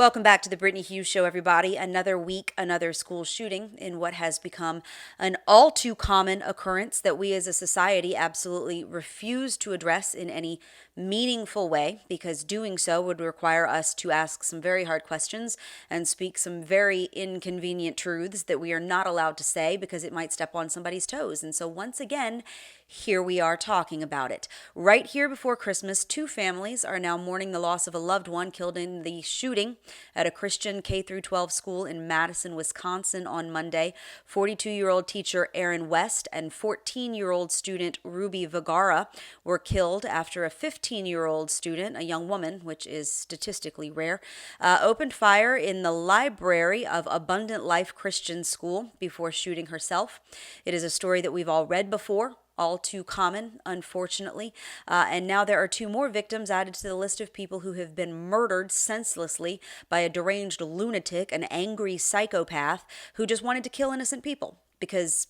Welcome back to the Brittany Hughes Show, everybody. Another week, another school shooting in what has become an all too common occurrence that we as a society absolutely refuse to address in any meaningful way, because doing so would require us to ask some very hard questions and speak some very inconvenient truths that we are not allowed to say because it might step on somebody's toes. And so once again, here we are talking about it. Right here before Christmas, two families are now mourning the loss of a loved one killed in the shooting at a Christian K-12 school in Madison, Wisconsin on Monday. 42-year-old teacher Aaron West and 14-year-old student Ruby Vergara were killed after a 15-year-old student, a young woman, which is statistically rare, opened fire in the library of Abundant Life Christian School before shooting herself. It is a story that we've all read before. All too common, unfortunately. And now there are two more victims added to the list of people who have been murdered senselessly by a deranged lunatic, an angry psychopath who just wanted to kill innocent people. Because,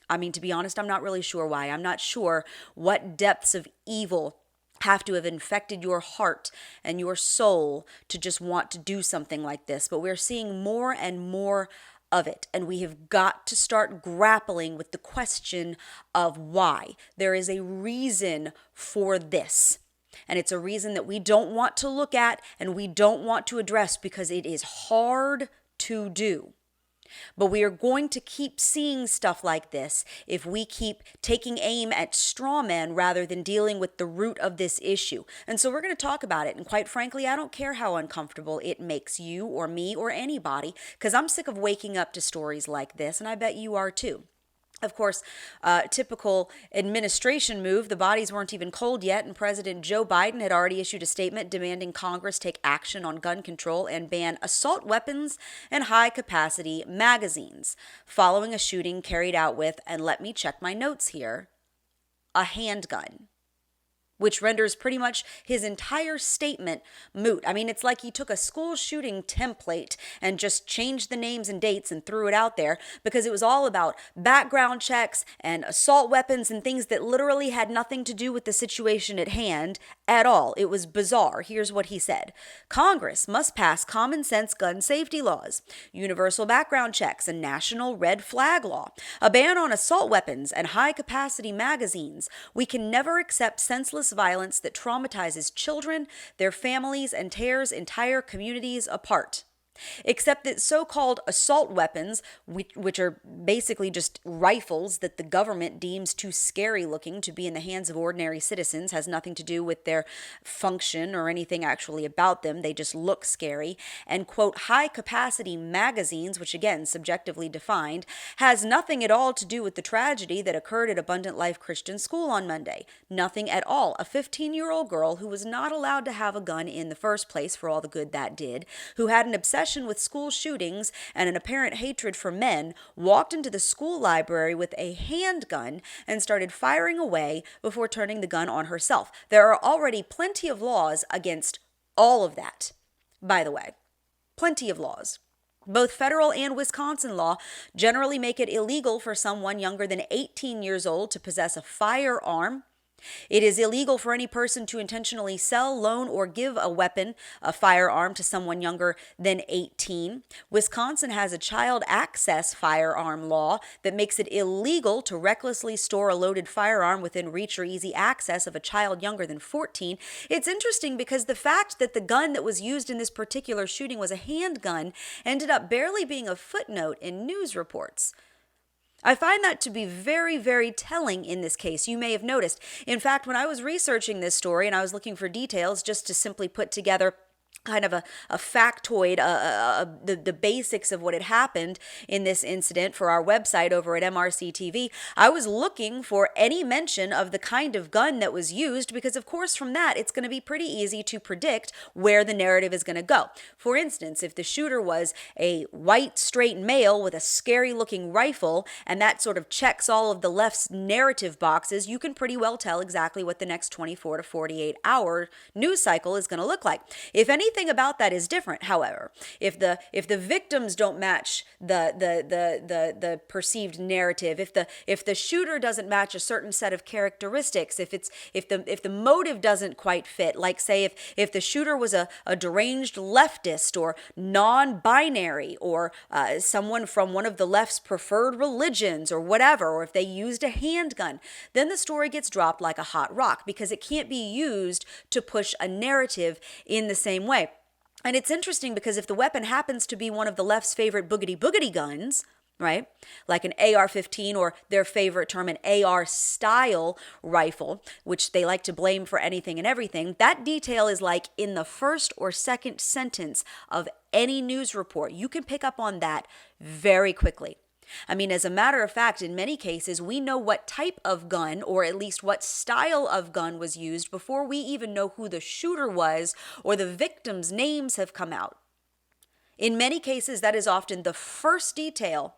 to be honest, I'm not really sure why. I'm not sure what depths of evil have to have infected your heart and your soul to just want to do something like this. But we're seeing more and more of it, and we have got to start grappling with the question of why. There is a reason for this, and it's a reason that we don't want to look at and we don't want to address because it is hard to do. But we are going to keep seeing stuff like this if we keep taking aim at straw men rather than dealing with the root of this issue. And so we're going to talk about it. And quite frankly, I don't care how uncomfortable it makes you or me or anybody, because I'm sick of waking up to stories like this, and I bet you are too. Of course, typical administration move, the bodies weren't even cold yet, and President Joe Biden had already issued a statement demanding Congress take action on gun control and ban assault weapons and high-capacity magazines, following a shooting carried out with, and let me check my notes here, a handgun, which renders pretty much his entire statement moot. It's like he took a school shooting template and just changed the names and dates and threw it out there because it was all about background checks and assault weapons and things that literally had nothing to do with the situation at hand at all. It was bizarre. Here's what he said. Congress must pass common sense gun safety laws, universal background checks, and national red flag law, a ban on assault weapons and high-capacity magazines. We can never accept senseless violence that traumatizes children, their families, and tears entire communities apart. Except that so-called assault weapons, which are basically just rifles that the government deems too scary looking to be in the hands of ordinary citizens, has nothing to do with their function or anything actually about them. They just look scary. And, quote, high-capacity magazines, which again, subjectively defined, has nothing at all to do with the tragedy that occurred at Abundant Life Christian School on Monday. Nothing at all. A 15-year-old girl who was not allowed to have a gun in the first place, for all the good that did, who had an obsession with school shootings and an apparent hatred for men, walked into the school library with a handgun and started firing away before turning the gun on herself. There are already plenty of laws against all of that, by the way. Plenty of laws. Both federal and Wisconsin law generally make it illegal for someone younger than 18 years old to possess a firearm. It is illegal for any person to intentionally sell, loan, or give a weapon, a firearm, to someone younger than 18. Wisconsin has a child access firearm law that makes it illegal to recklessly store a loaded firearm within reach or easy access of a child younger than 14. It's interesting because the fact that the gun that was used in this particular shooting was a handgun ended up barely being a footnote in news reports. I find that to be very, very telling in this case. You may have noticed. In fact, when I was researching this story and I was looking for details just to simply put together kind of a factoid, the basics of what had happened in this incident for our website over at MRC-TV, I was looking for any mention of the kind of gun that was used because, of course, from that, it's going to be pretty easy to predict where the narrative is going to go. For instance, if the shooter was a white, straight male with a scary-looking rifle, and that sort of checks all of the left's narrative boxes, you can pretty well tell exactly what the next 24 to 48 hour news cycle is going to look like. If anything thing about that is different, however. If the victims don't match the perceived narrative, if the shooter doesn't match a certain set of characteristics, if the motive doesn't quite fit, like say if the shooter was a deranged leftist or non-binary or someone from one of the left's preferred religions or whatever, or if they used a handgun, then the story gets dropped like a hot rock because it can't be used to push a narrative in the same way. And it's interesting because if the weapon happens to be one of the left's favorite boogity guns, right, like an AR-15 or their favorite term, an AR-style rifle, which they like to blame for anything and everything, that detail is like in the first or second sentence of any news report. You can pick up on that very quickly. I mean, as a matter of fact, in many cases, we know what type of gun or at least what style of gun was used before we even know who the shooter was or the victims' names have come out. In many cases, that is often the first detail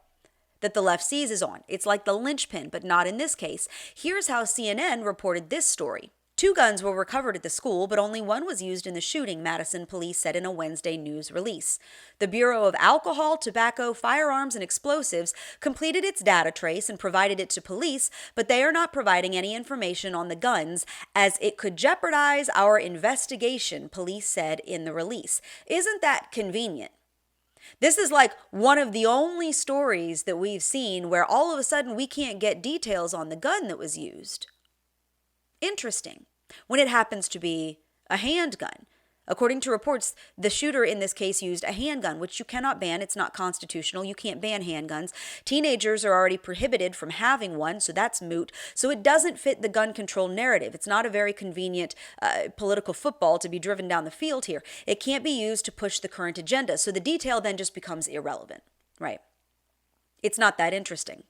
that the left seizes on. It's like the linchpin, but not in this case. Here's how CNN reported this story. 2 guns were recovered at the school, but only one was used in the shooting, Madison police said in a Wednesday news release. The Bureau of Alcohol, Tobacco, Firearms, and Explosives completed its data trace and provided it to police, but they are not providing any information on the guns as it could jeopardize our investigation, police said in the release. Isn't that convenient? This is like one of the only stories that we've seen where all of a sudden we can't get details on the gun that was used. Interesting. When it happens to be a handgun. According to reports, the shooter in this case used a handgun, which you cannot ban. It's not constitutional. You can't ban handguns. Teenagers are already prohibited from having one, so that's moot. So it doesn't fit the gun control narrative. It's not a very convenient political football to be driven down the field here. It can't be used to push the current agenda. So the detail then just becomes irrelevant, right? It's not that interesting.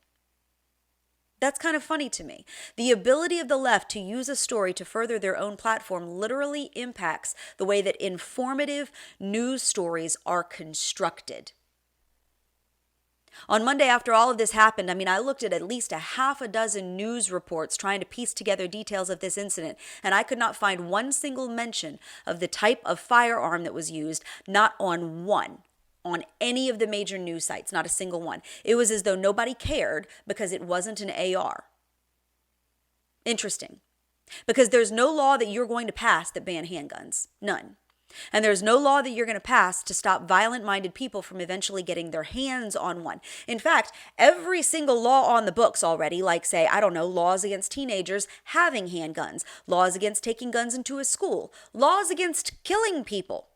That's kind of funny to me. The ability of the left to use a story to further their own platform literally impacts the way that informative news stories are constructed. On Monday, after all of this happened, I looked at least a half a dozen news reports trying to piece together details of this incident, and I could not find one single mention of the type of firearm that was used, not on one. On any of the major news sites, not a single one. It was as though nobody cared because it wasn't an AR. Interesting. Because there's no law that you're going to pass that ban handguns. None. And there's no law that you're going to pass to stop violent-minded people from eventually getting their hands on one. In fact, every single law on the books already, like say, laws against teenagers having handguns, laws against taking guns into a school, laws against killing people,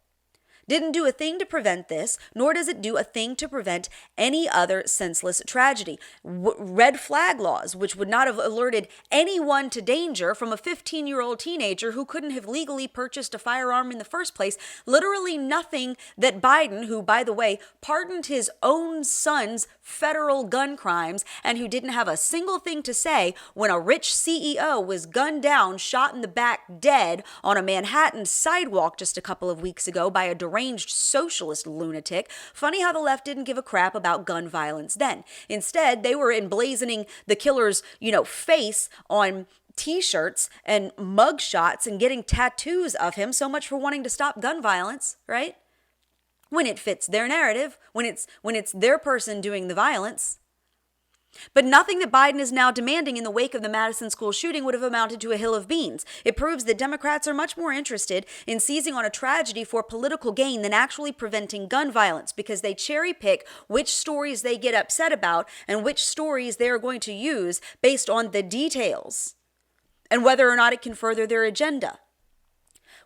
didn't do a thing to prevent this, nor does it do a thing to prevent any other senseless tragedy. Red flag laws, which would not have alerted anyone to danger from a 15-year-old teenager who couldn't have legally purchased a firearm in the first place. Literally nothing that Biden, who, by the way, pardoned his own son's federal gun crimes and who didn't have a single thing to say when a rich CEO was gunned down, shot in the back dead on a Manhattan sidewalk just a couple of weeks ago by a deranged socialist lunatic. Funny how the left didn't give a crap about gun violence then. Instead, they were emblazoning the killer's, face on T-shirts and mug shots and getting tattoos of him. So much for wanting to stop gun violence, right? When it fits their narrative, when it's their person doing the violence. But nothing that Biden is now demanding in the wake of the Madison school shooting would have amounted to a hill of beans. It proves that Democrats are much more interested in seizing on a tragedy for political gain than actually preventing gun violence, because they cherry pick which stories they get upset about and which stories they are going to use based on the details and whether or not it can further their agenda.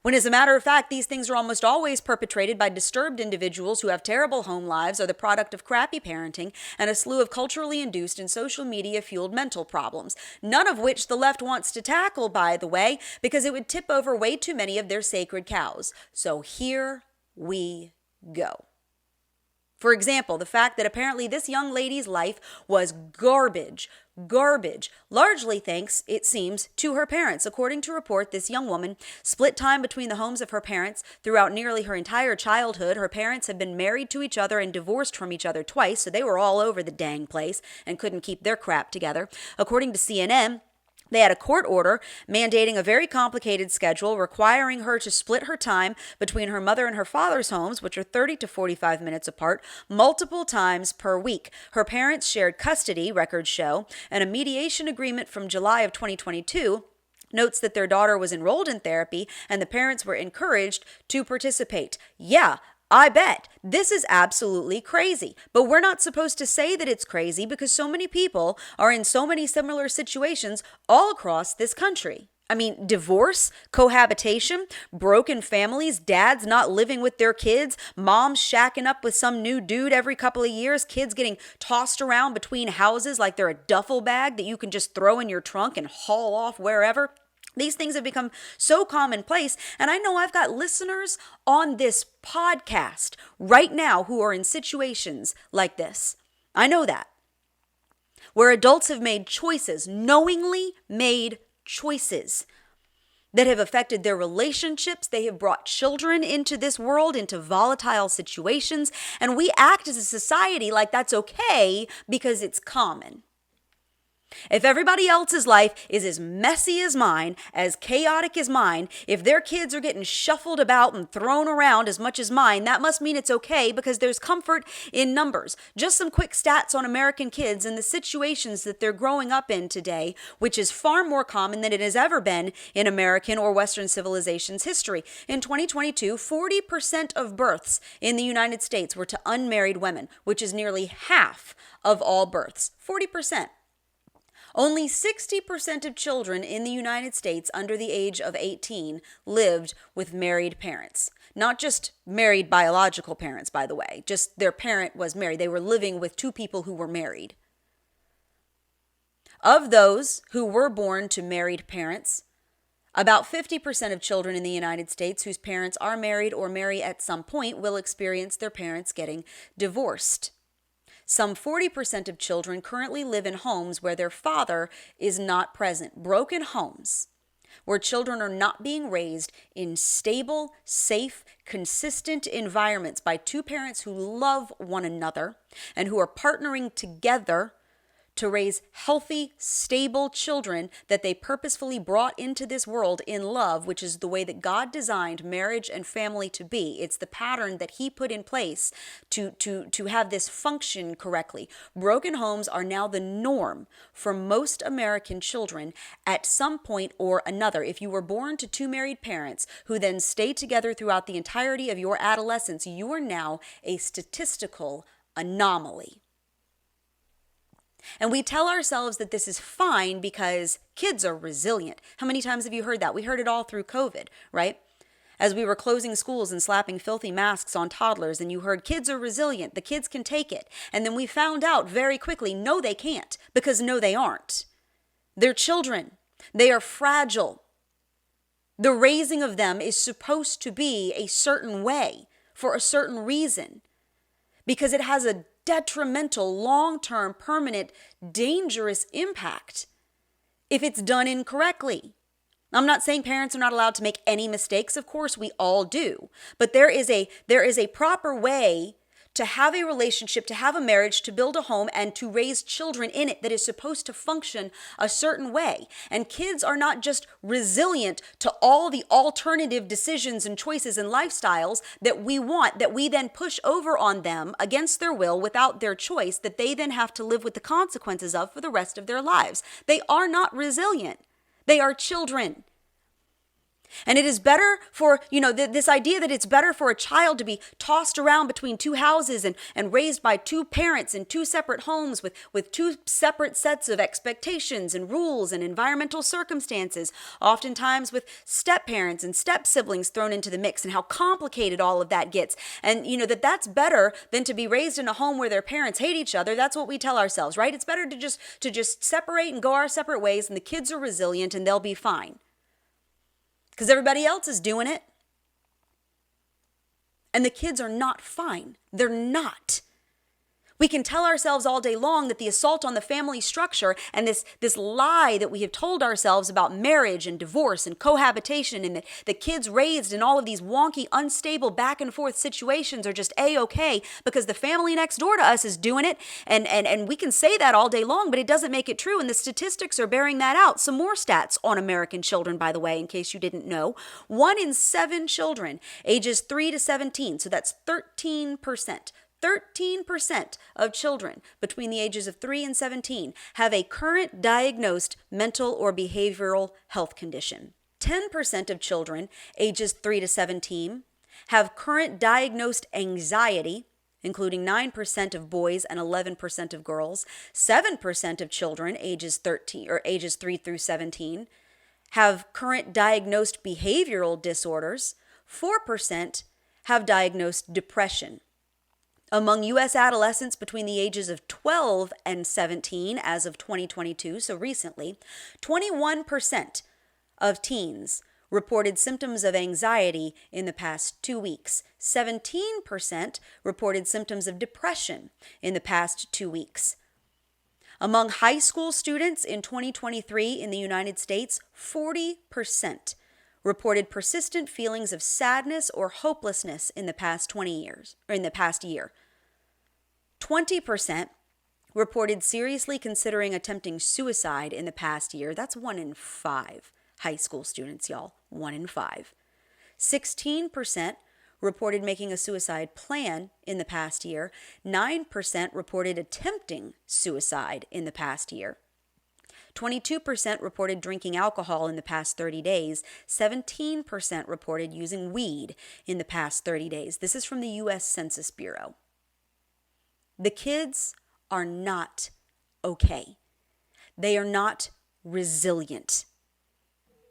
When, as a matter of fact, these things are almost always perpetrated by disturbed individuals who have terrible home lives, are the product of crappy parenting, and a slew of culturally induced and social media-fueled mental problems, none of which the left wants to tackle, by the way, because it would tip over way too many of their sacred cows. So here we go. For example, the fact that apparently this young lady's life was garbage, largely thanks, it seems, to her parents. According to report, this young woman split time between the homes of her parents throughout nearly her entire childhood. Her parents had been married to each other and divorced from each other twice, so they were all over the dang place and couldn't keep their crap together. According to CNN, They had a court order mandating a very complicated schedule requiring her to split her time between her mother and her father's homes, which are 30 to 45 minutes apart, multiple times per week. Her parents shared custody, records show, and a mediation agreement from July of 2022 notes that their daughter was enrolled in therapy and the parents were encouraged to participate. Yeah, I bet. This is absolutely crazy. But we're not supposed to say that it's crazy because so many people are in so many similar situations all across this country. I mean, divorce, cohabitation, broken families, dads not living with their kids, moms shacking up with some new dude every couple of years, kids getting tossed around between houses like they're a duffel bag that you can just throw in your trunk and haul off wherever. These things have become so commonplace, and I know I've got listeners on this podcast right now who are in situations like this. I know that. Where adults have made choices, knowingly made choices that have affected their relationships. They have brought children into this world, into volatile situations, and we act as a society like that's okay because it's common. If everybody else's life is as messy as mine, as chaotic as mine, if their kids are getting shuffled about and thrown around as much as mine, that must mean it's okay because there's comfort in numbers. Just some quick stats on American kids and the situations that they're growing up in today, which is far more common than it has ever been in American or Western civilization's history. In 2022, 40% of births in the United States were to unmarried women, which is nearly half of all births. 40%. Only 60% of children in the United States under the age of 18 lived with married parents. Not just married biological parents, by the way. Just their parent was married. They were living with two people who were married. Of those who were born to married parents, about 50% of children in the United States whose parents are married or marry at some point will experience their parents getting divorced. Some 40% of children currently live in homes where their father is not present. Broken homes where children are not being raised in stable, safe, consistent environments by two parents who love one another and who are partnering together to raise healthy, stable children that they purposefully brought into this world in love, which is the way that God designed marriage and family to be. It's the pattern that He put in place to have this function correctly. Broken homes are now the norm for most American children at some point or another. If you were born to two married parents who then stay together throughout the entirety of your adolescence, you are now a statistical anomaly. And we tell ourselves that this is fine because kids are resilient. How many times have you heard that? We heard it all through COVID, right? As we were closing schools and slapping filthy masks on toddlers, and you heard kids are resilient, the kids can take it. And then we found out very quickly, no, they can't, because no, they aren't. They're children. They are fragile. The raising of them is supposed to be a certain way for a certain reason, because it has a detrimental, long-term, permanent, dangerous impact if it's done incorrectly. I'm not saying parents are not allowed to make any mistakes. Of course, we all do. But there is a proper way to have a relationship, to have a marriage, to build a home, and to raise children in it that is supposed to function a certain way. And kids are not just resilient to all the alternative decisions and choices and lifestyles that we want, that we then push over on them against their will without their choice, that they then have to live with the consequences of for the rest of their lives. They are not resilient. They are children. And it is better for, this idea that it's better for a child to be tossed around between two houses and raised by two parents in two separate homes with two separate sets of expectations and rules and environmental circumstances, oftentimes with step-parents and step-siblings thrown into the mix, and how complicated all of that gets. And, that's better than to be raised in a home where their parents hate each other. That's what we tell ourselves, right? It's better to just separate and go our separate ways, and the kids are resilient and they'll be fine. Because everybody else is doing it. And the kids are not fine. They're not. We can tell ourselves all day long that the assault on the family structure and this lie that we have told ourselves about marriage and divorce and cohabitation and that the kids raised in all of these wonky, unstable back and forth situations are just A-okay because the family next door to us is doing it. And we can say that all day long, but it doesn't make it true. And the statistics are bearing that out. Some more stats on American children, by the way, in case you didn't know. 1 in 7 children ages 3 to 17, so that's 13%. 13% of children between the ages of 3 and 17 have a current diagnosed mental or behavioral health condition. 10% of children ages 3 to 17 have current diagnosed anxiety, including 9% of boys and 11% of girls. 7% of children ages 3 through 17 have current diagnosed behavioral disorders. 4% have diagnosed depression. Among U.S. adolescents between the ages of 12 and 17 as of 2022, so recently, 21% of teens reported symptoms of anxiety in the past 2 weeks. 17% reported symptoms of depression in the past 2 weeks. Among high school students in 2023 in the United States, 40% reported persistent feelings of sadness or hopelessness in the past 20 years, or in the past year. 20% reported seriously considering attempting suicide in the past year. That's 1 in 5 high school students, y'all. 1 in 5. 16% reported making a suicide plan in the past year. 9% reported attempting suicide in the past year. 22% reported drinking alcohol in the past 30 days. 17% reported using weed in the past 30 days. This is from the U.S. Census Bureau. The kids are not okay. They are not resilient.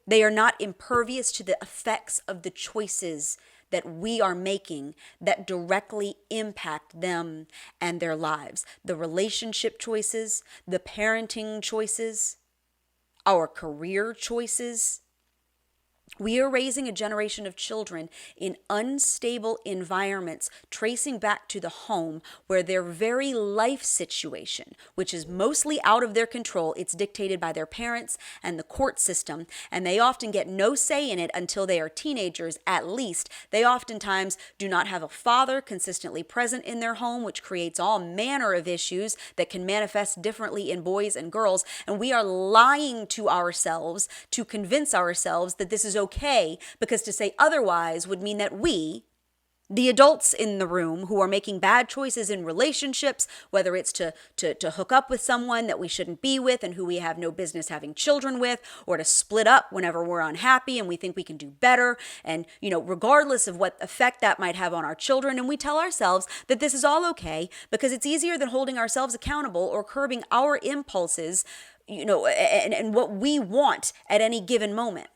They are not impervious to the effects of the choices that we are making that directly impact them and their lives. The relationship choices, the parenting choices, our career choices. We are raising a generation of children in unstable environments, tracing back to the home where their very life situation, which is mostly out of their control, it's dictated by their parents and the court system, and they often get no say in it until they are teenagers at least. They oftentimes do not have a father consistently present in their home, which creates all manner of issues that can manifest differently in boys and girls, and we are lying to ourselves to convince ourselves that this is okay, because to say otherwise would mean that we, the adults in the room who are making bad choices in relationships, whether it's to hook up with someone that we shouldn't be with and who we have no business having children with, or to split up whenever we're unhappy and we think we can do better, and regardless of what effect that might have on our children, and we tell ourselves that this is all okay because it's easier than holding ourselves accountable or curbing our impulses, and what we want at any given moment.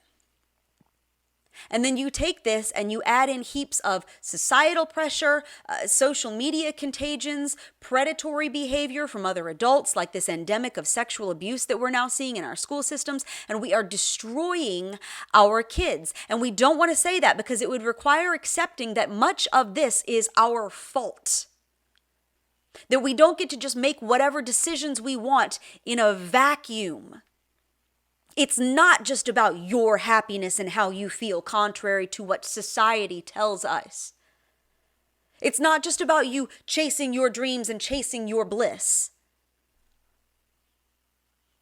And then you take this and you add in heaps of societal pressure, social media contagions, predatory behavior from other adults, like this endemic of sexual abuse that we're now seeing in our school systems, and we are destroying our kids. And we don't want to say that because it would require accepting that much of this is our fault. That we don't get to just make whatever decisions we want in a vacuum. It's not just about your happiness and how you feel, contrary to what society tells us. It's not just about you chasing your dreams and chasing your bliss.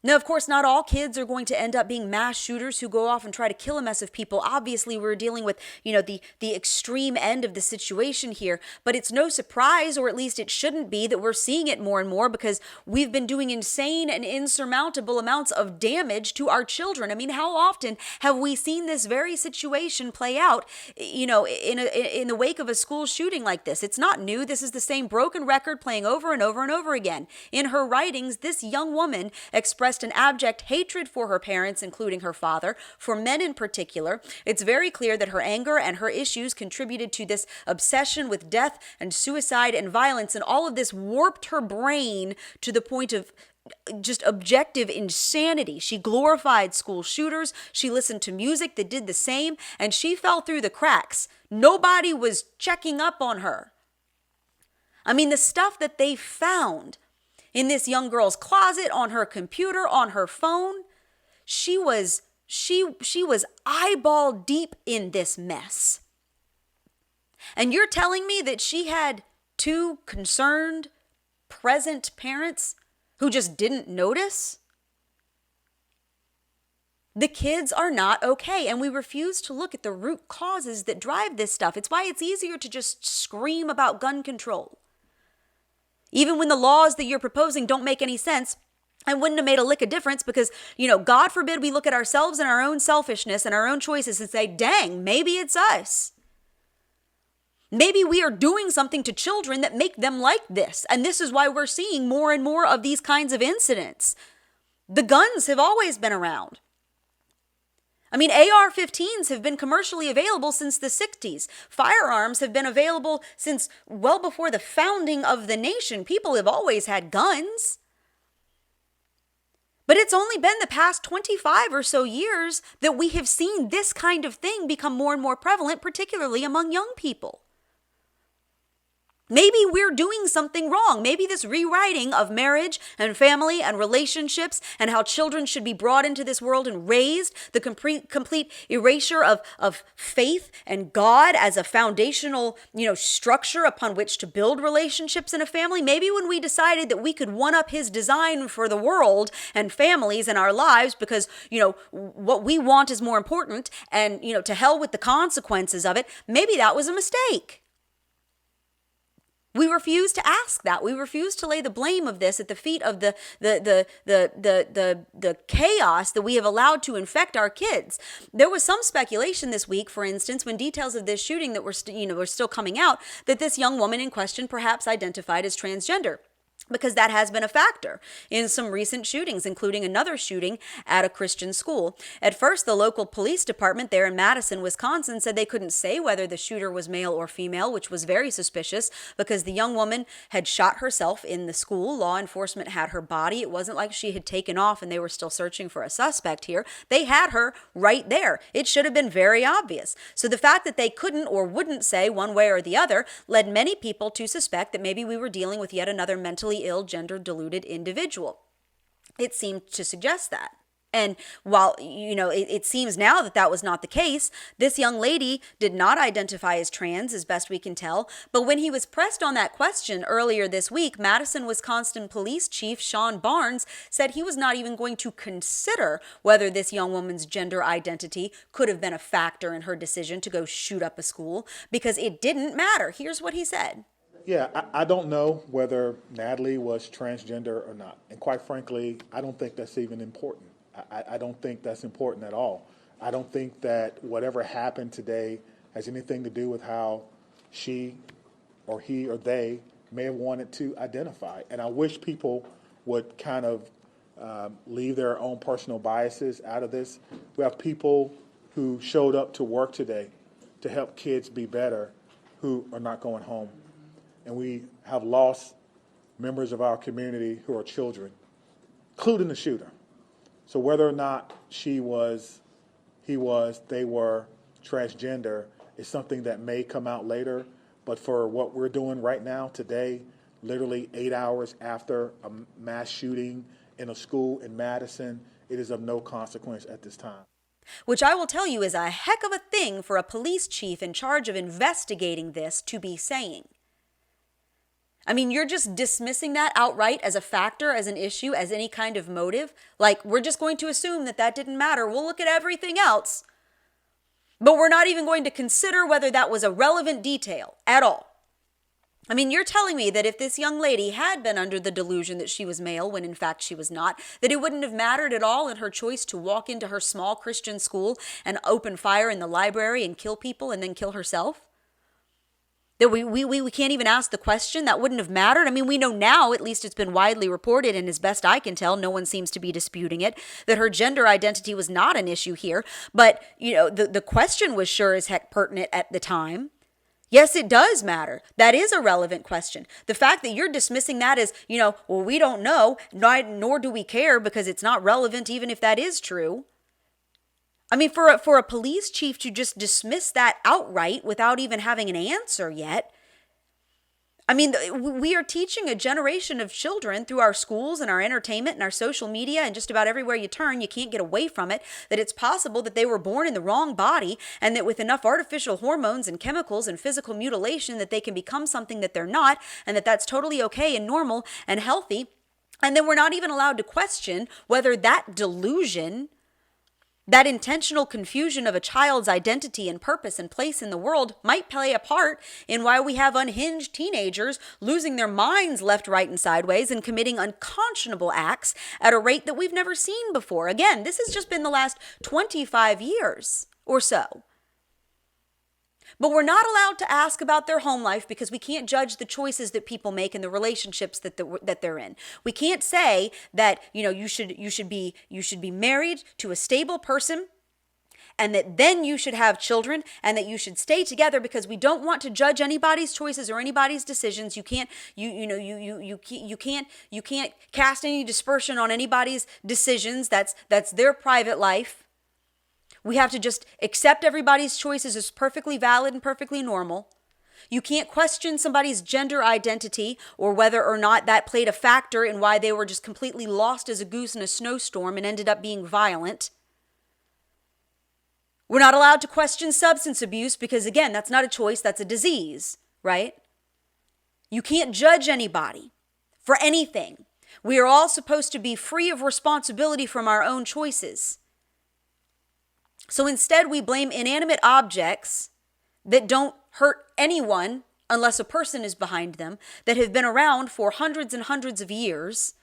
Now, of course, not all kids are going to end up being mass shooters who go off and try to kill a mess of people. Obviously, we're dealing with, the extreme end of the situation here. But it's no surprise, or at least it shouldn't be, that we're seeing it more and more because we've been doing insane and insurmountable amounts of damage to our children. I mean, how often have we seen this very situation play out, in the wake of a school shooting like this? It's not new. This is the same broken record playing over and over and over again. In her writings, this young woman expressed an abject hatred for her parents, including her father, for men in particular. It's very clear that her anger and her issues contributed to this obsession with death and suicide and violence, and all of this warped her brain to the point of just objective insanity. She glorified school shooters. She listened to music that did the same, and she fell through the cracks. Nobody was checking up on her. I mean, the stuff that they found in this young girl's closet, on her computer, on her phone, she was eyeball deep in this mess. And you're telling me that she had two concerned, present parents who just didn't notice? The kids are not okay, and we refuse to look at the root causes that drive this stuff. It's why it's easier to just scream about gun control. Even when the laws that you're proposing don't make any sense, and wouldn't have made a lick of difference because, God forbid we look at ourselves and our own selfishness and our own choices and say, dang, maybe it's us. Maybe we are doing something to children that make them like this. And this is why we're seeing more and more of these kinds of incidents. The guns have always been around. I mean, AR-15s have been commercially available since the 60s. Firearms have been available since well before the founding of the nation. People have always had guns. But it's only been the past 25 or so years that we have seen this kind of thing become more and more prevalent, particularly among young people. Maybe we're doing something wrong. Maybe this rewriting of marriage and family and relationships and how children should be brought into this world and raised, the complete erasure of faith and God as a foundational, structure upon which to build relationships in a family. Maybe when we decided that we could one up his design for the world and families and our lives because, what we want is more important and, to hell with the consequences of it, maybe that was a mistake. We refuse to ask that. We refuse to lay the blame of this at the feet of the chaos that we have allowed to infect our kids. There was some speculation this week, for instance, when details of this shooting that were still coming out, that this young woman in question perhaps identified as transgender. Because that has been a factor in some recent shootings, including another shooting at a Christian school. At first, the local police department there in Madison, Wisconsin, said they couldn't say whether the shooter was male or female, which was very suspicious because the young woman had shot herself in the school. Law enforcement had her body. It wasn't like she had taken off and they were still searching for a suspect here. They had her right there. It should have been very obvious. So the fact that they couldn't or wouldn't say one way or the other led many people to suspect that maybe we were dealing with yet another mentally ill, gender-deluded individual. It seemed to suggest that. And while, it seems now that was not the case, this young lady did not identify as trans, as best we can tell. But when he was pressed on that question earlier this week, Madison, Wisconsin Police Chief Sean Barnes said he was not even going to consider whether this young woman's gender identity could have been a factor in her decision to go shoot up a school because it didn't matter. Here's what he said. Yeah, I don't know whether Natalie was transgender or not. And quite frankly, I don't think that's even important. I don't think that's important at all. I don't think that whatever happened today has anything to do with how she or he or they may have wanted to identify. And I wish people would kind of leave their own personal biases out of this. We have people who showed up to work today to help kids be better who are not going home. And we have lost members of our community who are children, including the shooter. So whether or not they were transgender is something that may come out later. But for what we're doing right now, today, literally 8 hours after a mass shooting in a school in Madison, it is of no consequence at this time. Which I will tell you is a heck of a thing for a police chief in charge of investigating this to be saying. I mean, you're just dismissing that outright as a factor, as an issue, as any kind of motive. Like, we're just going to assume that didn't matter. We'll look at everything else. But we're not even going to consider whether that was a relevant detail at all. I mean, you're telling me that if this young lady had been under the delusion that she was male when in fact she was not, that it wouldn't have mattered at all in her choice to walk into her small Christian school and open fire in the library and kill people and then kill herself? That we can't even ask the question? That wouldn't have mattered? I mean, we know now, at least it's been widely reported, and as best I can tell, no one seems to be disputing it, that her gender identity was not an issue here. But, the question was sure as heck pertinent at the time. Yes, it does matter. That is a relevant question. The fact that you're dismissing that as, well, we don't know, nor do we care because it's not relevant even if that is true. I mean, for a police chief to just dismiss that outright without even having an answer yet, I mean, we are teaching a generation of children through our schools and our entertainment and our social media and just about everywhere you turn, you can't get away from it, that it's possible that they were born in the wrong body and that with enough artificial hormones and chemicals and physical mutilation that they can become something that they're not, and that that's totally okay and normal and healthy. And then we're not even allowed to question whether that delusion, that intentional confusion of a child's identity and purpose and place in the world might play a part in why we have unhinged teenagers losing their minds left, right, and sideways and committing unconscionable acts at a rate that we've never seen before. Again, this has just been the last 25 years or so. But we're not allowed to ask about their home life because we can't judge the choices that people make and the relationships that they're in. We can't say that, you should be married to a stable person and that then you should have children and that you should stay together because we don't want to judge anybody's choices or anybody's decisions. You can't cast any dispersion on anybody's decisions. That's their private life. We have to just accept everybody's choices as perfectly valid and perfectly normal. You can't question somebody's gender identity or whether or not that played a factor in why they were just completely lost as a goose in a snowstorm and ended up being violent. We're not allowed to question substance abuse because, again, that's not a choice, that's a disease, right? You can't judge anybody for anything. We are all supposed to be free of responsibility from our own choices. So instead, we blame inanimate objects that don't hurt anyone unless a person is behind them, that have been around for hundreds and hundreds of years,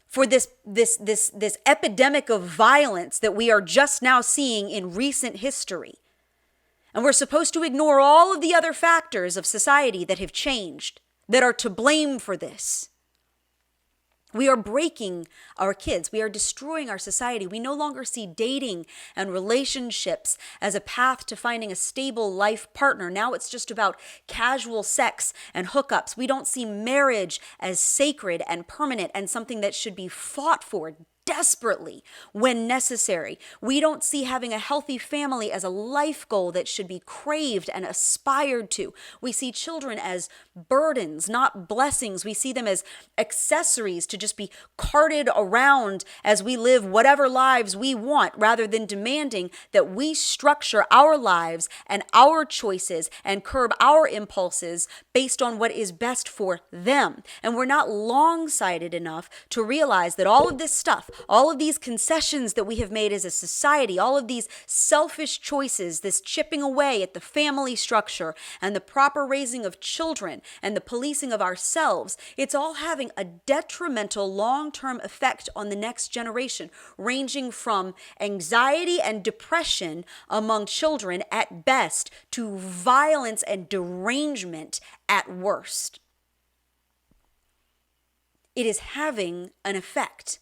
for this epidemic of violence that we are just now seeing in recent history. And we're supposed to ignore all of the other factors of society that have changed, that are to blame for this. We are breaking our kids. We are destroying our society. We no longer see dating and relationships as a path to finding a stable life partner. Now it's just about casual sex and hookups. We don't see marriage as sacred and permanent and something that should be fought for desperately when necessary. We don't see having a healthy family as a life goal that should be craved and aspired to. We see children as burdens, not blessings. We see them as accessories to just be carted around as we live whatever lives we want, rather than demanding that we structure our lives and our choices and curb our impulses based on what is best for them. And we're not long-sighted enough to realize that all of this stuff, all of these concessions that we have made as a society, all of these selfish choices, this chipping away at the family structure and the proper raising of children and the policing of ourselves, it's all having a detrimental long-term effect on the next generation, ranging from anxiety and depression among children at best to violence and derangement at worst. It is having an effect.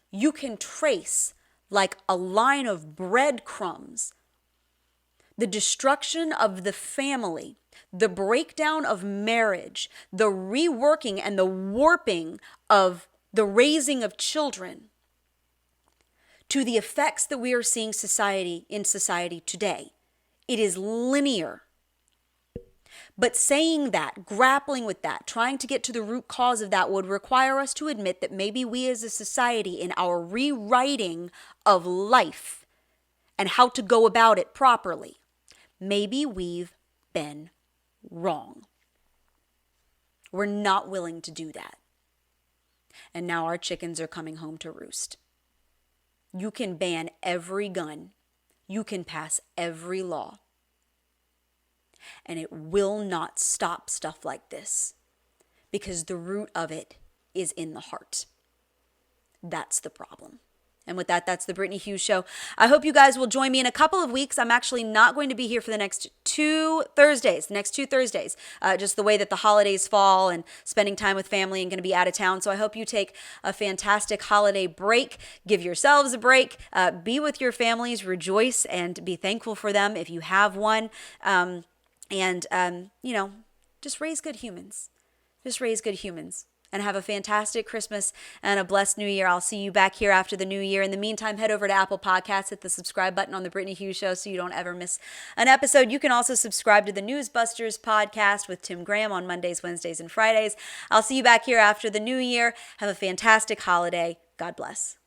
You can trace, like a line of breadcrumbs, the destruction of the family, the breakdown of marriage, the reworking and the warping of the raising of children, to the effects that we are seeing in society today. It is linear. But saying that, grappling with that, trying to get to the root cause of that would require us to admit that maybe we as a society, in our rewriting of life and how to go about it properly, maybe we've been wrong. We're not willing to do that. And now our chickens are coming home to roost. You can ban every gun. You can pass every law. And it will not stop stuff like this, because the root of it is in the heart. That's the problem. And with that, that's the Brittany Hughes Show. I hope you guys will join me in a couple of weeks. I'm actually not going to be here for the next two Thursdays. Just the way that the holidays fall and spending time with family, and going to be out of town. So I hope you take a fantastic holiday break. Give yourselves a break. Be with your families. Rejoice and be thankful for them if you have one. Just raise good humans. Just raise good humans. and have a fantastic Christmas and a blessed New Year. I'll see you back here after the New Year. In the meantime, head over to Apple Podcasts, hit the subscribe button on The Brittany Hughes Show so you don't ever miss an episode. You can also subscribe to the Newsbusters podcast with Tim Graham on Mondays, Wednesdays, and Fridays. I'll see you back here after the New Year. Have a fantastic holiday. God bless.